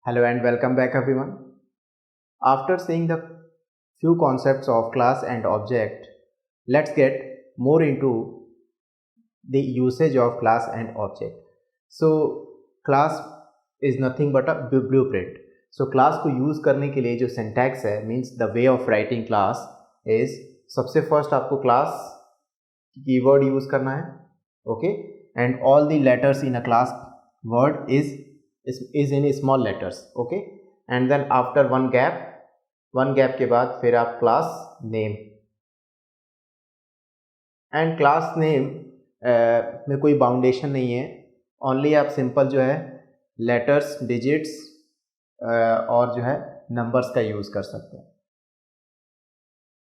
Hello and welcome back everyone. After seeing the few concepts of class and object, let's get more into the usage of class and object. So class is nothing but a blueprint. So class को use करने के लिए जो syntax है means the way of writing class is सबसे first आपको class keyword use करना है, okay, and all the letters in a class word is in small letters, okay, and then after one gap के बाद फिर आप class name and class name में कोई बाउंडेशन नहीं है, ओनली आप सिंपल जो है लेटर्स डिजिट्स और जो है नंबर्स का यूज़ कर सकते हैं.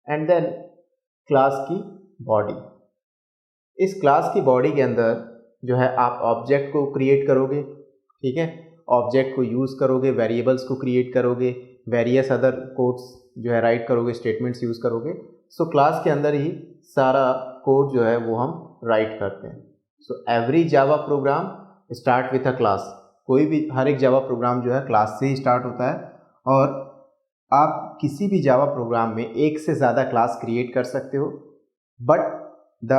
एंड देन क्लास की बॉडी, इस क्लास की बॉडी के अंदर जो है आप ऑब्जेक्ट को क्रिएट करोगे, ठीक है, ऑब्जेक्ट को यूज़ करोगे, वेरिएबल्स को क्रिएट करोगे, वेरियस अदर कोड्स जो है राइट करोगे, स्टेटमेंट्स यूज़ करोगे. सो क्लास के अंदर ही सारा कोड जो है वो हम राइट करते हैं. So every Java program start with a class. कोई भी हर एक जावा प्रोग्राम जो है क्लास से ही स्टार्ट होता है और आप किसी भी जावा प्रोग्राम में एक से ज़्यादा क्लास क्रिएट कर सकते हो. But the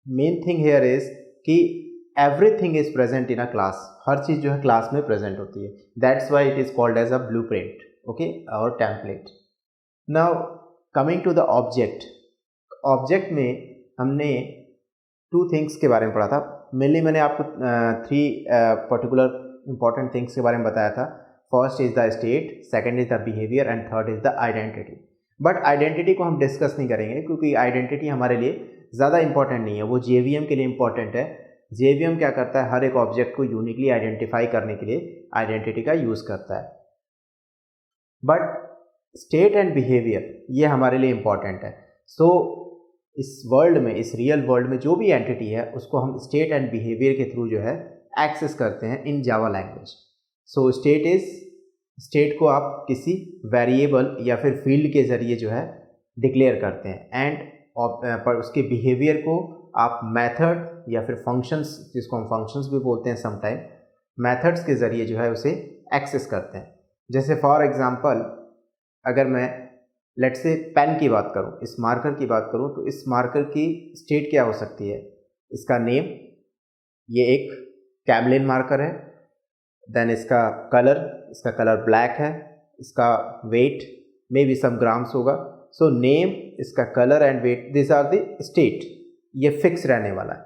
main thing here is कि everything is present in a class. हर चीज़ जो है क्लास में प्रेजेंट होती है. That's why it is called as a blueprint, okay, और template. Now coming to the object. Object में हमने टू थिंग्स के बारे में पढ़ा था. मेनली मैंने आपको थ्री पर्टिकुलर इंपॉर्टेंट थिंग्स के बारे में बताया था. First is the state, second is the behaviour and third is the identity. But identity को हम डिस्कस नहीं करेंगे क्योंकि आइडेंटिटी हमारे लिए ज़्यादा इंपॉर्टेंट नहीं है, वो JVM के लिए इंपॉर्टेंट है. JVM क्या करता है, हर एक ऑब्जेक्ट को यूनिकली आइडेंटिफाई करने के लिए आइडेंटिटी का यूज़ करता है. बट स्टेट एंड बिहेवियर ये हमारे लिए इंपॉर्टेंट है. सो इस वर्ल्ड में, इस रियल वर्ल्ड में जो भी एंटिटी है उसको हम स्टेट एंड बिहेवियर के थ्रू जो है एक्सेस करते हैं इन जावा लैंग्वेज. सो स्टेट को आप किसी वेरिएबल या फिर फील्ड के ज़रिए जो है डिक्लेयर करते हैं एंड पर उसके बिहेवियर को आप मेथड या फिर फंक्शंस, जिसको हम फंक्शंस भी बोलते हैं समटाइम, मेथड्स के ज़रिए जो है उसे एक्सेस करते हैं. जैसे फॉर एग्जांपल अगर मैं लेट्स से पेन की बात करूं, इस मार्कर की बात करूं, तो इस मार्कर की स्टेट क्या हो सकती है, इसका नेम, ये एक कैमलिन मार्कर है. देन इसका कलर ब्लैक है, इसका weight may be some grams होगा. सो नेम, इसका colour and weight, this are the state. ये फिक्स रहने वाला है.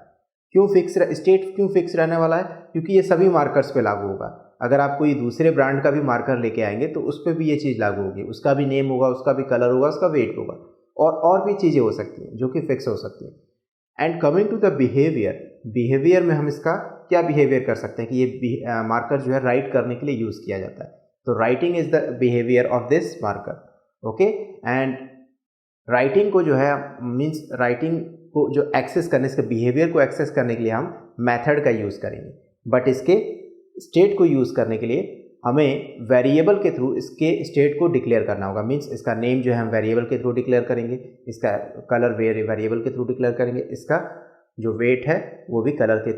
स्टेट क्यों फिक्स रहने वाला है? क्योंकि ये सभी मार्कर्स पे लागू होगा. अगर आप कोई दूसरे ब्रांड का भी मार्कर लेके आएंगे तो उस पर भी ये चीज़ लागू होगी. उसका भी नेम होगा, उसका भी कलर होगा, उसका वेट होगा और भी चीज़ें हो सकती हैं जो कि फिक्स हो सकती हैं. And coming to the behaviour में हम इसका क्या बिहेवियर कर सकते हैं कि ये मार्कर जो है राइट करने के लिए यूज़ किया जाता है. तो writing is the behaviour of this marker, okay. And writing को जो है मीन्स राइटिंग को जो एक्सेस करने, इसके बिहेवियर को एक्सेस करने के लिए हम मेथड का यूज़ करेंगे. बट इसके स्टेट को यूज़ करने के लिए हमें वेरिएबल के थ्रू इसके स्टेट को डिक्लेयर करना होगा. मीन्स इसका नेम जो है हम वेरिएबल के थ्रू डिक्लेयर करेंगे, इसका कलर वेरिएबल के थ्रू डिक्लेयर करेंगे, इसका जो वेट है वो भी कलर के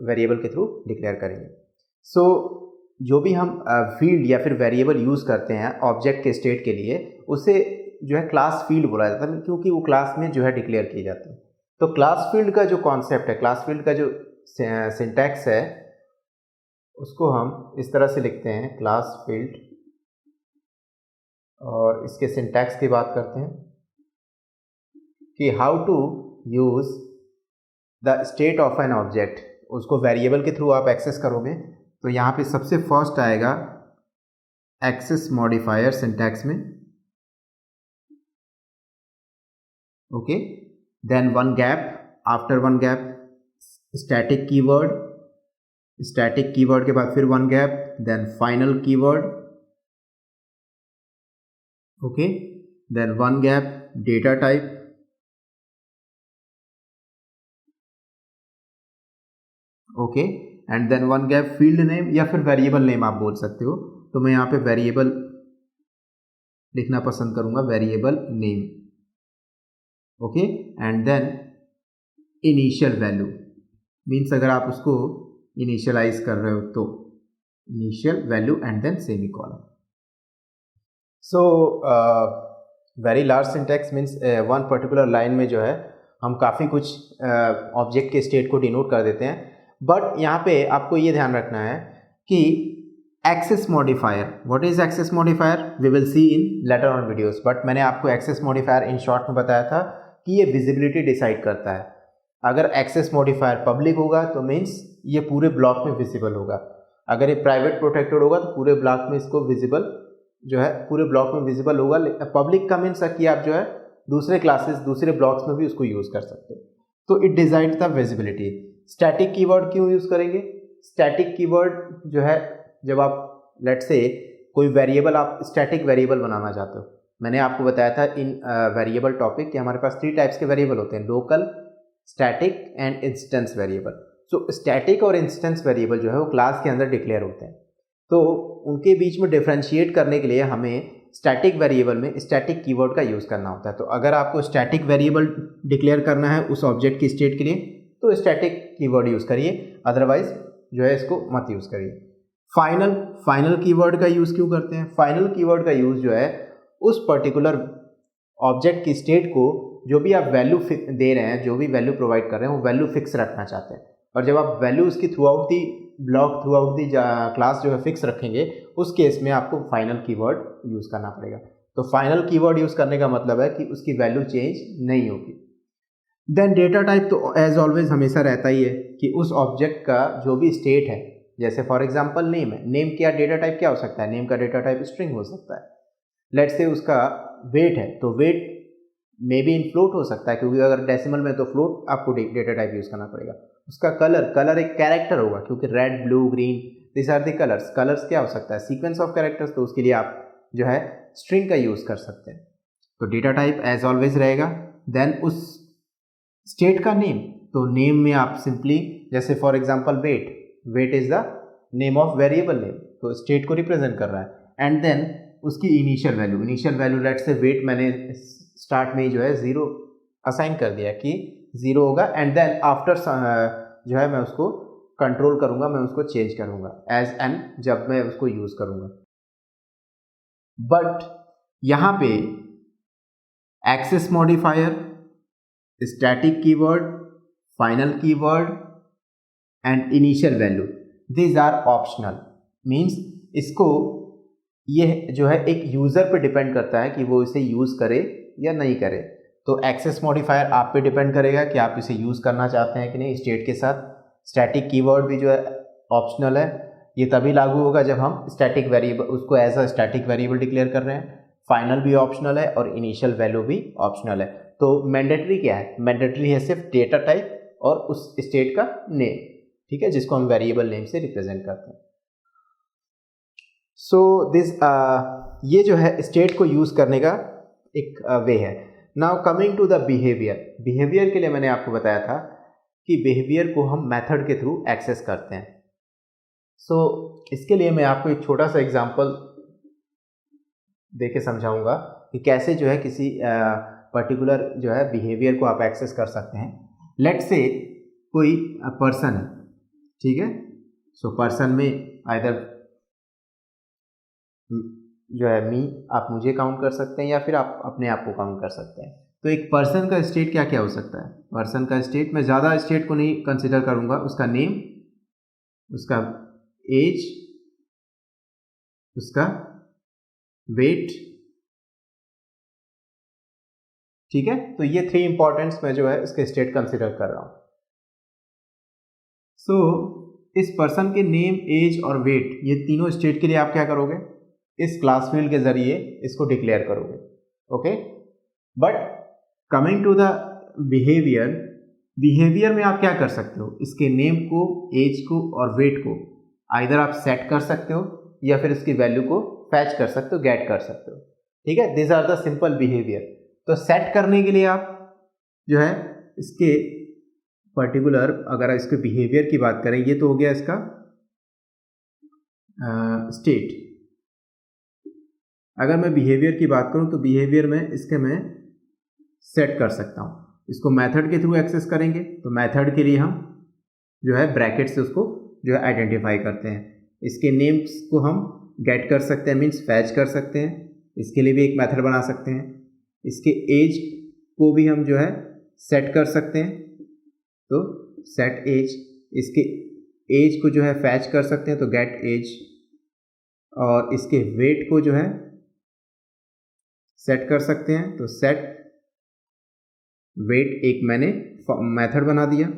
वेरिएबल के थ्रू डिक्लेयर करेंगे. सो जो भी हम फील्ड या फिर वेरिएबल यूज़ करते हैं ऑब्जेक्ट के स्टेट के लिए, उसे जो है क्लास फील्ड बोला जाता है क्योंकि वो क्लास में जो है डिक्लेयर किए जाते हैं. तो क्लास फील्ड का जो कॉन्सेप्ट है, क्लास फील्ड का जो सिंटैक्स है, उसको हम इस तरह से लिखते हैं, क्लास फील्ड, और इसके सिंटैक्स की बात करते हैं कि how to use the state of an object. उसको वेरिएबल के थ्रू आप एक्सेस करोगे तो यहाँ पे सबसे फर्स्ट आएगा एक्सेस मॉडिफायर सिंटैक्स में, okay. Then one gap, after one gap static keyword के बाद फिर one gap, then final keyword, okay. Then one gap data type, okay. And then one gap field name या फिर variable name आप बोल सकते हो. तो मैं यहाँ पे वेरिएबल लिखना पसंद करूंगा, variable name, okay. And then initial value, means अगर आप उसको इनिशियलाइज कर रहे हो तो initial value and then semicolon. So very large syntax means one particular line में जो है हम काफ़ी कुछ ऑब्जेक्ट के स्टेट को डिनोट कर देते हैं. बट यहाँ पे आपको ये ध्यान रखना है कि access modifier, what is access modifier we will see in later on videos. But मैंने आपको एक्सेस मॉडिफायर इन शॉर्ट में बताया था कि ये विजिबिलिटी डिसाइड करता है. अगर एक्सेस मॉडिफायर पब्लिक होगा तो मीन्स ये पूरे ब्लॉक में विजिबल होगा. अगर ये प्राइवेट प्रोटेक्टेड होगा तो पूरे ब्लॉक में इसको विजिबल जो है पूरे ब्लॉक में विजिबल होगा. पब्लिक का मीन्स कि आप जो है दूसरे क्लासेस दूसरे ब्लॉक्स में भी उसको यूज़ कर सकते हो. तो it decides the visibility. Static keyword क्यों यूज़ करेंगे? स्टैटिक कीवर्ड जो है जब आप लेट्स से कोई वेरिएबल आप स्टैटिक वेरिएबल बनाना चाहते हो. मैंने आपको बताया था इन वेरिएबल टॉपिक कि हमारे पास 3 टाइप्स के वेरिएबल होते हैं, local, static and instance variable. So static और इंस्टेंस वेरिएबल जो है वो क्लास के अंदर डिक्लेयर होते हैं. तो उनके बीच में डिफ्रेंशिएट करने के लिए हमें स्टैटिक वेरिएबल में स्टैटिक कीवर्ड का यूज़ करना होता है. तो अगर आपको स्टैटिक वेरिएबल डिक्लेयर करना है उस ऑब्जेक्ट की स्टेट के लिए तो स्टैटिक कीवर्ड यूज़ करिए, अदरवाइज जो है इसको मत यूज़ करिए. फाइनल कीवर्ड का यूज़ क्यों करते हैं? फाइनल कीवर्ड का यूज़ जो है उस पर्टिकुलर ऑब्जेक्ट की स्टेट को जो भी आप वैल्यू दे रहे हैं, जो भी वैल्यू प्रोवाइड कर रहे हैं वो वैल्यू फिक्स रखना चाहते हैं. और जब आप वैल्यू उसकी through out the block through out the class जो है फिक्स रखेंगे, उस केस में आपको फाइनल कीवर्ड यूज़ करना पड़ेगा. तो फाइनल कीवर्ड यूज़ करने का मतलब है कि उसकी वैल्यू चेंज नहीं होगी. देन डेटा टाइप तो एज ऑलवेज हमेशा रहता ही है कि उस ऑब्जेक्ट का जो भी स्टेट है, जैसे फॉर एग्जांपल नेम है, नेम क्या डेटा टाइप क्या हो सकता है? नेम का डेटा टाइप स्ट्रिंग हो सकता है. लेट्स से उसका वेट है तो weight may be in float हो सकता है, क्योंकि अगर डेसिमल में तो फ्लोट आपको डेटा टाइप यूज़ करना पड़ेगा. उसका कलर एक कैरेक्टर होगा, क्योंकि red, blue, green this are the colours. Colours क्या हो सकता है? Sequence of characters. तो उसके लिए आप जो है स्ट्रिंग का यूज़ कर सकते हैं. तो डेटा टाइप एज ऑलवेज रहेगा. देन उस स्टेट का नेम, तो नेम में आप सिंपली जैसे for example weight is the name of variable name, तो स्टेट को रिप्रेजेंट कर रहा है. एंड देन उसकी initial value let's say weight मैंने स्टार्ट में ही जो है 0 असाइन कर दिया कि 0 होगा. एंड देन आफ्टर जो है मैं उसको कंट्रोल करूंगा, मैं उसको चेंज करूंगा एज एन जब मैं उसको यूज करूंगा. बट यहां पे access modifier, static keyword, final keyword and initial value these are optional. Means इसको ये जो है एक यूज़र पे डिपेंड करता है कि वो इसे यूज़ करे या नहीं करे. तो एक्सेस मॉडिफायर आप पे डिपेंड करेगा कि आप इसे यूज़ करना चाहते हैं कि नहीं स्टेट के साथ. स्टैटिक कीवर्ड भी जो है ऑप्शनल है, ये तभी लागू होगा जब हम स्टैटिक वेरिएबल उसको as a static variable declare कर रहे हैं. फाइनल भी ऑप्शनल है और इनिशियल वैल्यू भी ऑप्शनल है. तो मैंडेटरी क्या है? मैंडेटरी है सिर्फ डेटा टाइप और उस स्टेट का नेम, ठीक है, जिसको हम वेरिएबल नेम से रिप्रेजेंट करते हैं. सो दिस ये जो है स्टेट को यूज़ करने का एक वे है. Now coming to the behaviour के लिए मैंने आपको बताया था कि बिहेवियर को हम मेथड के थ्रू एक्सेस करते हैं. सो इसके लिए मैं आपको एक छोटा सा एग्जांपल देके समझाऊंगा कि कैसे जो है किसी पर्टिकुलर जो है बिहेवियर को आप एक्सेस कर सकते हैं. लेट्स से कोई पर्सन है, ठीक है. सो पर्सन में आइदर जो है मी, आप मुझे काउंट कर सकते हैं या फिर आप अपने आप को काउंट कर सकते हैं. तो एक पर्सन का स्टेट क्या क्या हो सकता है? पर्सन का स्टेट, मैं ज़्यादा स्टेट को नहीं कंसिडर करूँगा. उसका नेम, उसका एज, उसका वेट, ठीक है. तो ये 3 इंपॉर्टेंट्स मैं जो है इसके स्टेट कंसिडर कर रहा हूँ. सो इस पर्सन के नेम, एज और वेट, ये तीनों स्टेट के लिए आप क्या करोगे? इस क्लास फील्ड के जरिए इसको डिक्लेयर करोगे. Okay. But coming to the behaviour में आप क्या कर सकते हो? इसके नेम को, एज को और वेट को आइदर आप सेट कर सकते हो या फिर इसकी वैल्यू को फैच कर सकते हो, गेट कर सकते हो, ठीक है. This are the simple behaviour. तो सेट करने के लिए आप जो है इसके पर्टिकुलर, अगर इसके बिहेवियर की बात करें, ये तो हो गया इसका स्टेट. अगर मैं बिहेवियर की बात करूं तो बिहेवियर में इसके मैं सेट कर सकता हूं. इसको मेथड के थ्रू एक्सेस करेंगे तो मेथड के लिए हम जो है ब्रैकेट से उसको जो है आइडेंटिफाई करते हैं. इसके नेम्स को हम गेट कर सकते हैं, मीन्स फैच कर सकते हैं, इसके लिए भी एक मेथड बना सकते हैं। इसके एज को भी हम जो है सेट कर सकते हैं, तो सेट एज, इसके एज को जो है फैच कर सकते हैं, तो गेट एज, और इसके वेट को जो है सेट कर सकते हैं, तो सेट वेट एक मैंने मेथड बना दिया,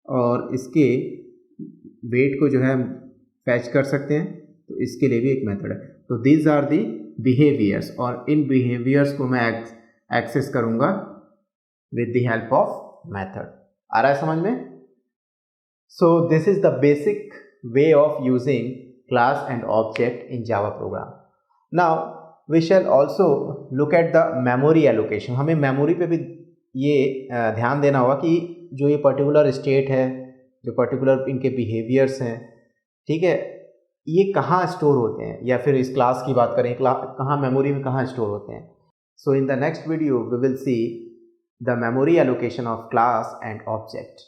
और इसके वेट को जो है फैच कर सकते हैं, तो इसके लिए भी एक मेथड है। तो दीज आर दी बिहेवियर्स, और इन बिहेवियर्स को मैं एक्सेस करूंगा with the help of method. आ रहा है समझ में? So this is the basic way of using class and object in Java program. Now we shall also look at the memory allocation. हमें मेमोरी पे भी ये ध्यान देना होगा कि जो ये पर्टिकुलर स्टेट है, जो पर्टिकुलर इनके बिहेवियर्स हैं, ठीक है, ये कहाँ स्टोर होते हैं, या फिर इस क्लास की बात करें, कहाँ मेमोरी में कहाँ स्टोर होते हैं। So in the next video we will see the memory allocation of class and object.